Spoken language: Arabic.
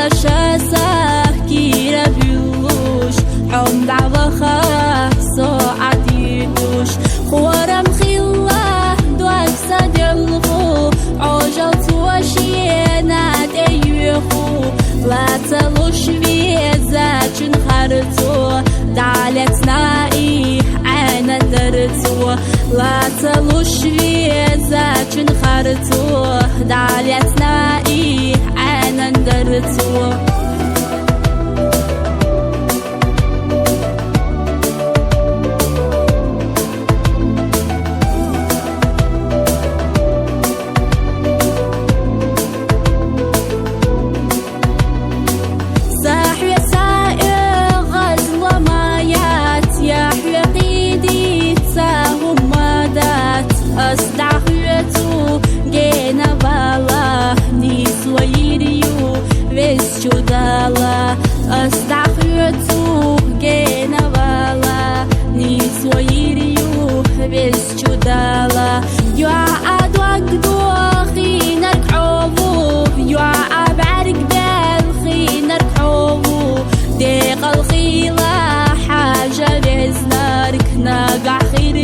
شاسه كيرا بيوش عمد عوخه صعديدوش خورم خيله دوك صديلخو عجلت وشينا ديوخو لا تلوش بيزاجن خرطو دعلتنا أنا درتو لا تلوش بيزاجن خرطو دعلتنا أنا درتو أصدعيتو جينا بالا نيسويريو весь чудала أصدعيتو جينا بالا نيسويريو весь чудала يا أدوك دوخي نركعوبو يا أبعرك بالخي نركعوبو ديق الخيلة حاجة بزنارك ناقع خير